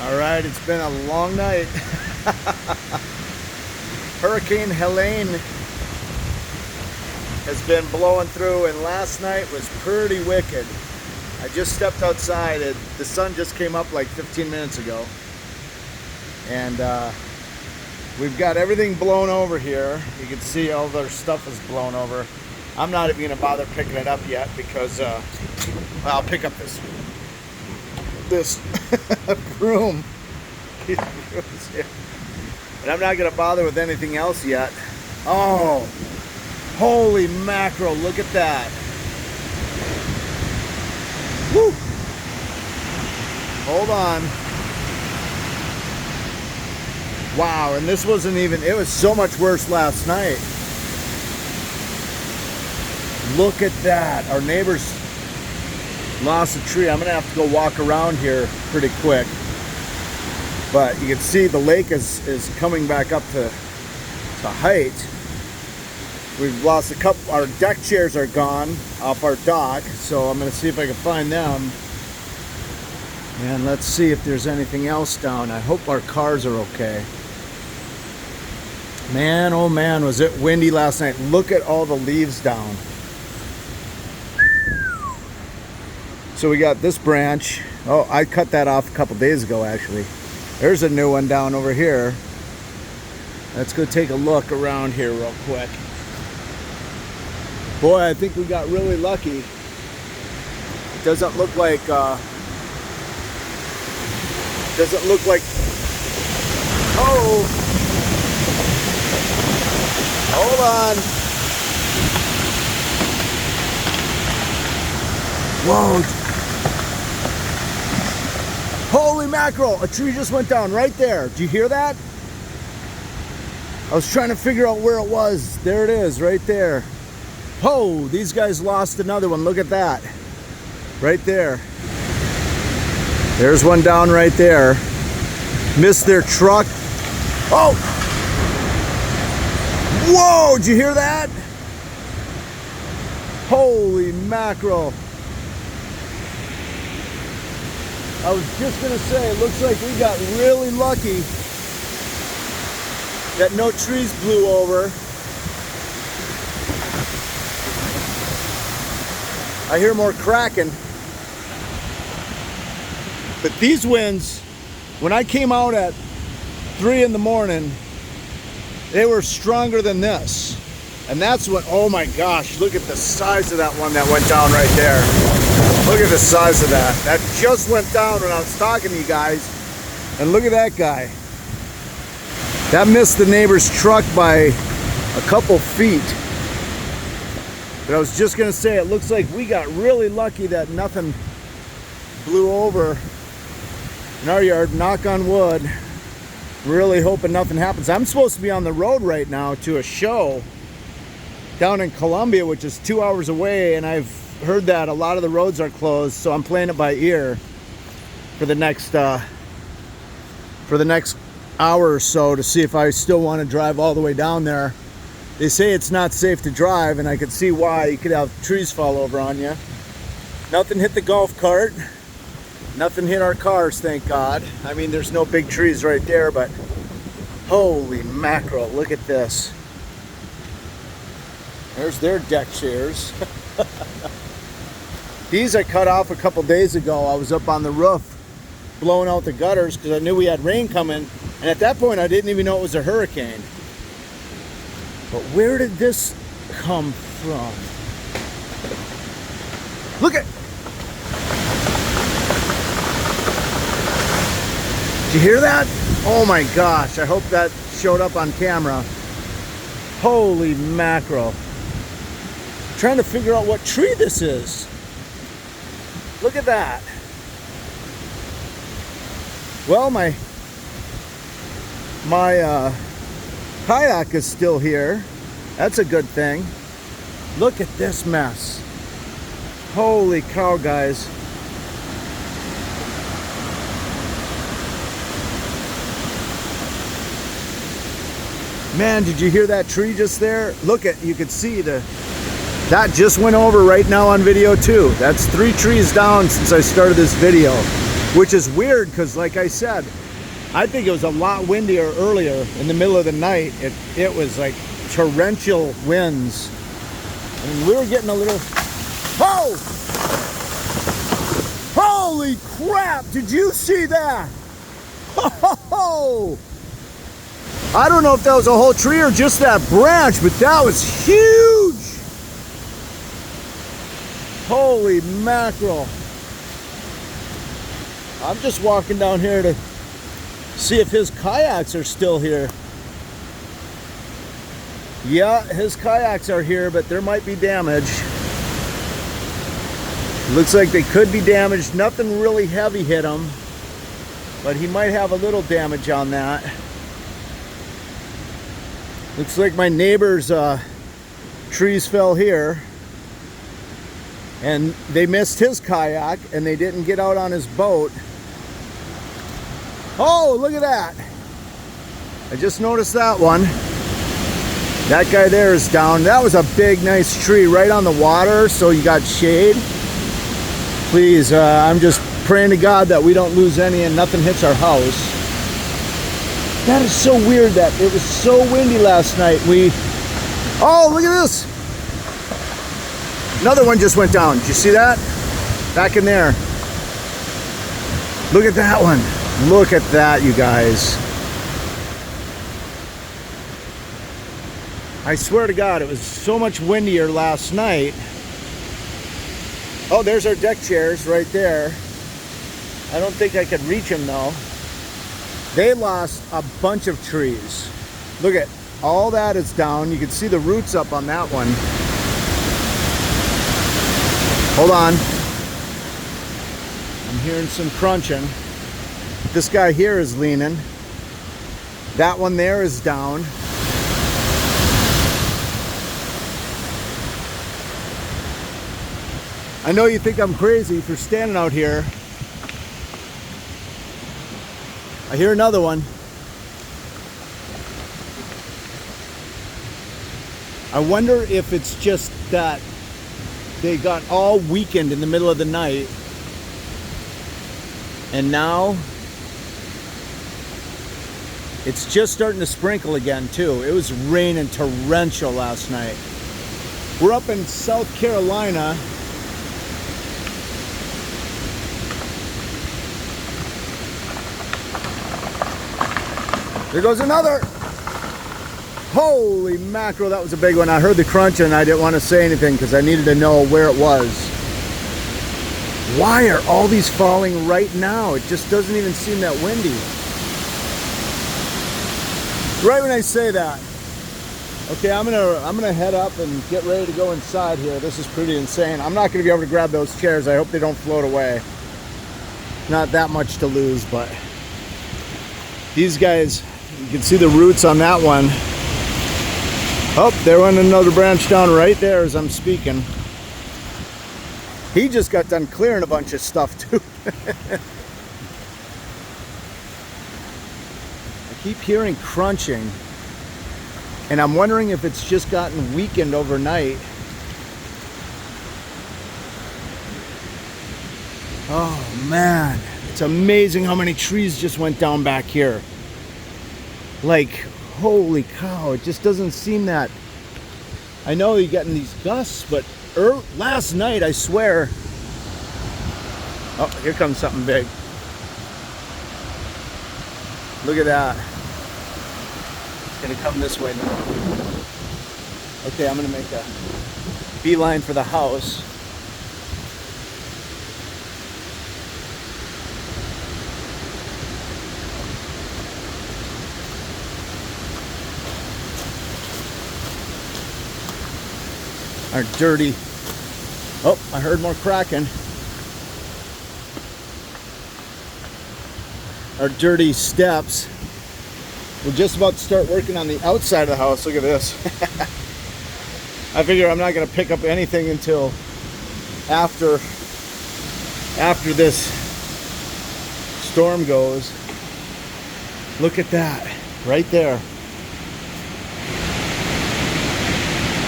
All right, it's been a long night. Hurricane Helene has been blowing through, and last night was pretty wicked. I just stepped outside. The sun just came up like 15 minutes ago. And we've got everything blown over here. You can see all their stuff is blown over. I'm not even going to bother picking it up yet because well, I'll pick up this broom. And I'm not going to bother with anything else yet. Oh, holy mackerel, look at that. Woo! Hold on. Wow, and this wasn't even, it was so much worse last night. Look at that. Our neighbors lost a tree. I'm gonna have to go walk around here pretty quick. But you can see the lake is coming back up to height. We've lost a couple, our deck chairs are gone off our dock, so I'm gonna see if I can find them. And let's see if there's anything else down. I hope our cars are okay. Man, oh man, was it windy last night. Look at all the leaves down. So we got this branch. Oh, I cut that off a couple days ago actually. There's a new one down over here. Let's go take a look around here real quick. Boy, I think we got really lucky. It doesn't look like oh, hold on. Whoa. Holy mackerel, a tree just went down right there. Did you hear that? I was trying to figure out where it was. There it is, right there. Oh, these guys lost another one. Look at that. Right there. There's one down right there. Missed their truck. Oh! Whoa, did you hear that? Holy mackerel. I was just gonna say, it looks like we got really lucky that no trees blew over. I hear more cracking. But these winds, when I came out at 3 in the morning, they were stronger than this. And that's what, oh my gosh, look at the size of that one that went down right there. Look at the size of that. That just went down when I was talking to you guys. And look at that guy. That missed the neighbor's truck by a couple feet. But I was just gonna say, it looks like we got really lucky that nothing blew over in our yard. Knock on wood. Really hoping nothing happens. I'm supposed to be on the road right now to a show down in Columbia, which is 2 hours away, and I've heard that a lot of the roads are closed, so I'm playing it by ear for the next hour or so to see if I still want to drive all the way down there. They say it's not safe to drive, and I could see why. You could have trees fall over on you. Nothing hit the golf cart. Nothing hit our cars, thank God. I mean, there's no big trees right there, but holy mackerel, look at this. There's their deck chairs. These I cut off a couple days ago. I was up on the roof blowing out the gutters because I knew we had rain coming. And at that point, I didn't even know it was a hurricane. But where did this come from? Look at... Did you hear that? Oh my gosh, I hope that showed up on camera. Holy mackerel. I'm trying to figure out what tree this is. Look at that. Well, my kayak is still here. That's a good thing. Look at this mess. Holy cow, guys. Man, did you hear that tree just there? Look at, you could see that just went over right now on video too. That's 3 trees down since I started this video. which is weird because, like I said, I think it was a lot windier earlier in the middle of the night. It was like torrential winds, and we were getting a little. Oh! Holy crap! Did you see that? Oh! I don't know if that was a whole tree or just that branch, but that was huge! Holy mackerel. I'm just walking down here to see if his kayaks are still here. Yeah, his kayaks are here, but there might be damage. Looks like they could be damaged. Nothing really heavy hit him, but he might have a little damage on that. Looks like my neighbor's trees fell here, and they missed his kayak and they didn't get out on his boat. Oh, look at that. I just noticed that one. That guy there is down. That was a big, nice tree right on the water, so you got shade. Please, I'm just praying to God that we don't lose any and nothing hits our house. That is so weird that it was so windy last night. Oh, look at this. Another one just went down. Did you see that? Back in there. Look at that one. Look at that, you guys. I swear to God, it was so much windier last night. Oh, there's our deck chairs right there. I don't think I could reach them though. They lost a bunch of trees. Look at all that is down. You can see the roots up on that one. Hold on. I'm hearing some crunching. This guy here is leaning. That one there is down. I know you think I'm crazy for standing out here. I hear another one. I wonder if it's just that they got all weakened in the middle of the night, and now it's just starting to sprinkle again too. It was raining torrential last night. We're up in South Carolina. There goes another. Holy mackerel, that was a big one. I heard the crunch and I didn't want to say anything because I needed to know where it was. Why are all these falling right now? It just doesn't even seem that windy. Right when I say that. Okay, I'm gonna head up and get ready to go inside here. This is pretty insane. I'm not gonna be able to grab those chairs. I hope they don't float away. Not that much to lose, but these guys, you can see the roots on that one. Oh, there went another branch down right there as I'm speaking. He just got done clearing a bunch of stuff too. I keep hearing crunching, and I'm wondering if it's just gotten weakened overnight. Oh man, it's amazing how many trees just went down back here. Like, holy cow, it just doesn't seem that. I know you're getting these gusts, but last night, I swear. Oh, here comes something big. Look at that. It's gonna come this way now. Okay, I'm gonna make a beeline for the house. Our dirty, oh, I heard more cracking. Our dirty steps. We're just about to start working on the outside of the house. Look at this. I figure I'm not gonna pick up anything until after this storm goes. Look at that, right there.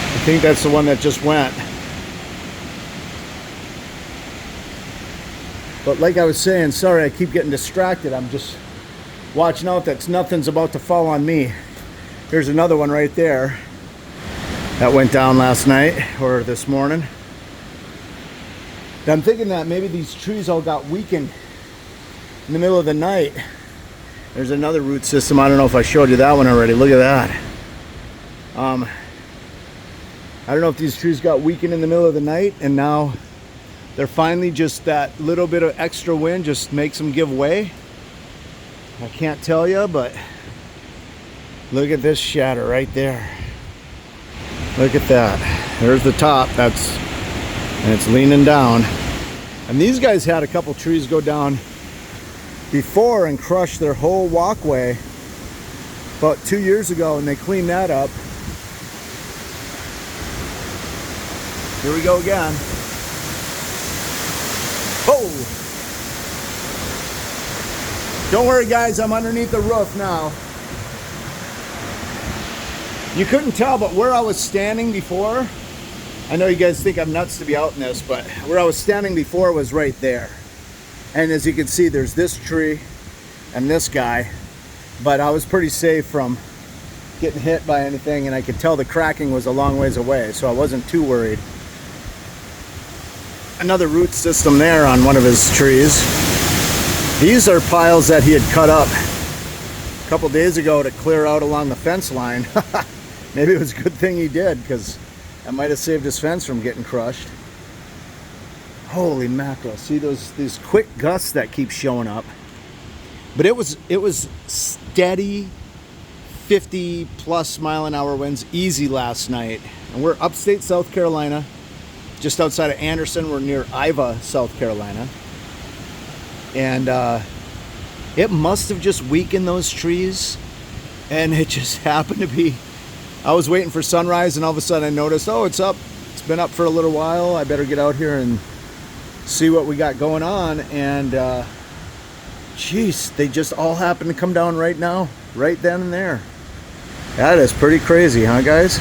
I think that's the one that just went. But like I was saying, sorry I keep getting distracted. I'm just watching out that nothing's about to fall on me. Here's another one right there that went down last night or this morning. I'm thinking that maybe these trees all got weakened in the middle of the night. There's another root system. I don't know if I showed you that one already. Look at that. I don't know if these trees got weakened in the middle of the night and now they're finally just that little bit of extra wind just makes them give way. I can't tell you, but look at this shatter right there. Look at that. There's the top. And it's leaning down. And these guys had a couple trees go down before and crush their whole walkway about 2 years ago, and they cleaned that up. Here we go again. Oh! Don't worry guys, I'm underneath the roof now. You couldn't tell, but where I was standing before, I know you guys think I'm nuts to be out in this, but where I was standing before was right there. And as you can see, there's this tree and this guy, but I was pretty safe from getting hit by anything, and I could tell the cracking was a long ways away, so I wasn't too worried. Another root system there on one of his trees. These are piles that he had cut up a couple days ago to clear out along the fence line. Maybe it was a good thing he did, because that might have saved his fence from getting crushed. Holy mackerel. See these quick gusts that keep showing up. But it was steady 50 plus mile an hour winds easy last night. And we're upstate South Carolina, just outside of Anderson. We're near Iva, South Carolina. And it must have just weakened those trees. And it just happened to be, I was waiting for sunrise and all of a sudden I noticed, oh, it's up. It's been up for a little while. I better get out here and see what we got going on. And geez, they just all happen to come down right now, right then and there. That is pretty crazy, huh guys?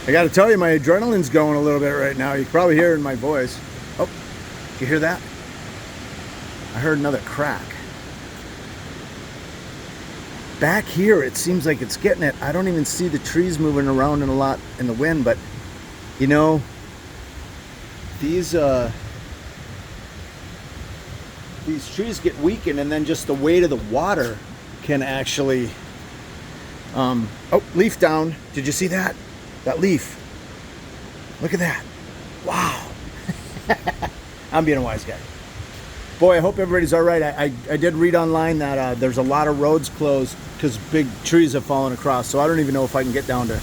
I gotta tell you, my adrenaline's going a little bit right now. You can probably hear it in my voice. Oh, you hear that? I heard another crack. Back here, it seems like it's getting it. I don't even see the trees moving around in a lot in the wind, but you know, these trees get weakened, and then just the weight of the water can actually oh, leaf down. Did you see that? That leaf. Look at that. Wow. I'm being a wise guy. Boy, I hope everybody's all right. I did read online that there's a lot of roads closed because big trees have fallen across, so I don't even know if I can get down to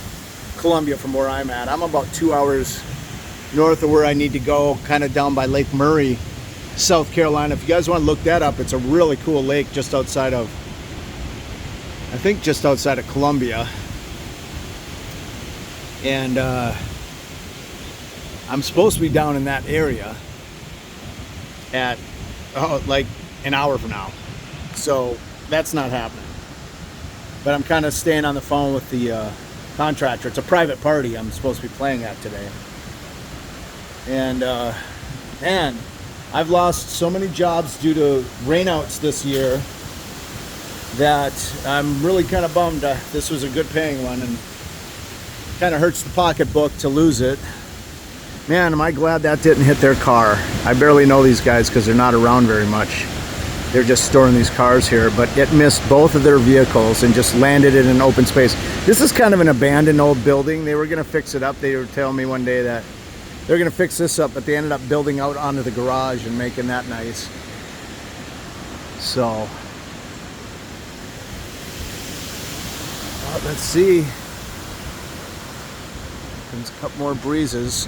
Columbia from where I'm at. I'm about 2 hours north of where I need to go, kind of down by Lake Murray, South Carolina. If you guys want to look that up, it's a really cool lake just outside of, I think just outside of Columbia. And I'm supposed to be down in that area at like an hour from now, so that's not happening. But I'm kind of staying on the phone with the contractor. It's a private party I'm supposed to be playing at today. And man, I've lost so many jobs due to rainouts this year that I'm really kind of bummed. This was a good paying one, and kind of hurts the pocketbook to lose it. Man, am I glad that didn't hit their car. I barely know these guys because they're not around very much. They're just storing these cars here, but it missed both of their vehicles and just landed in an open space. This is kind of an abandoned old building. They were going to fix it up. They were telling me one day that they're going to fix this up, but they ended up building out onto the garage and making that nice. So, let's see. There's a couple more breezes.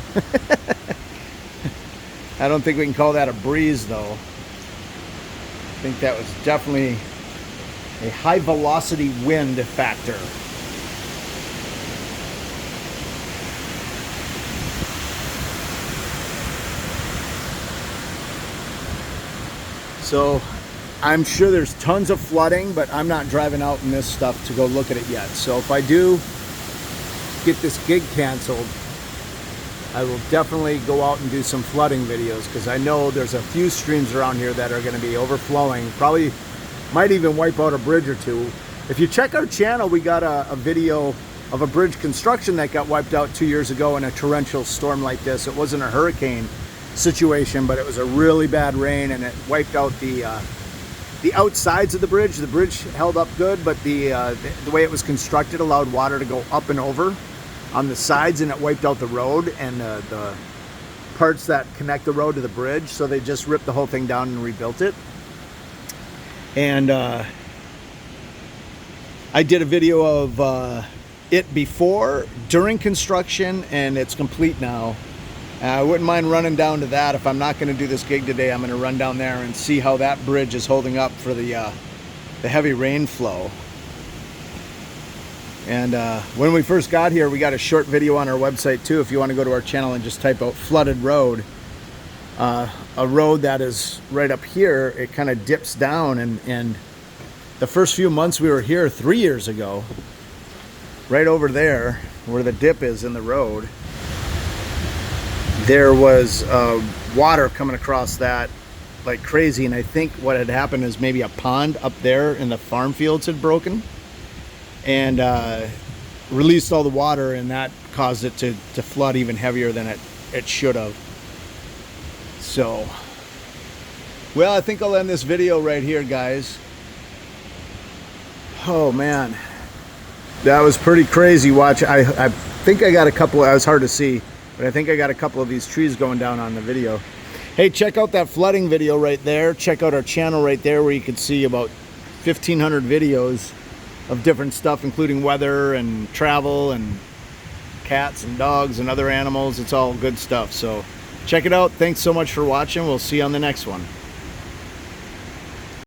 I don't think we can call that a breeze though. I think that was definitely a high velocity wind factor. So I'm sure there's tons of flooding, but I'm not driving out in this stuff to go look at it yet. So if I do get this gig canceled, I will definitely go out and do some flooding videos, because I know there's a few streams around here that are going to be overflowing. Probably might even wipe out a bridge or two. If you check our channel, we got a video of a bridge construction that got wiped out 2 years ago in a torrential storm like this. It wasn't a hurricane situation, but it was a really bad rain, and it wiped out the outsides of the bridge. The bridge held up good, but the way it was constructed allowed water to go up and over on the sides, and it wiped out the road and the parts that connect the road to the bridge. So they just ripped the whole thing down and rebuilt it. And I did a video of it before, during construction, and it's complete now. I wouldn't mind running down to that. If I'm not going to do this gig today, I'm going to run down there and see how that bridge is holding up for the heavy rain flow. And when we first got here, we got a short video on our website too. If you want to go to our channel and just type out flooded road, a road that is right up here, it kind of dips down. And the first few months we were here 3 years ago, right over there where the dip is in the road, there was water coming across that like crazy. And I think what had happened is maybe a pond up there in the farm fields had broken and released all the water, and that caused it to flood even heavier than it should have. So, well, I think I'll end this video right here, guys. Oh man, that was pretty crazy. Watch, I think I got a couple. It was hard to see, but I think I got a couple of these trees going down on the video. Hey, check out that flooding video right there. Check out our channel right there, where you can see about 1,500 videos of different stuff, including weather and travel and cats and dogs and other animals. It's all good stuff. So check it out. Thanks so much for watching. We'll see you on the next one.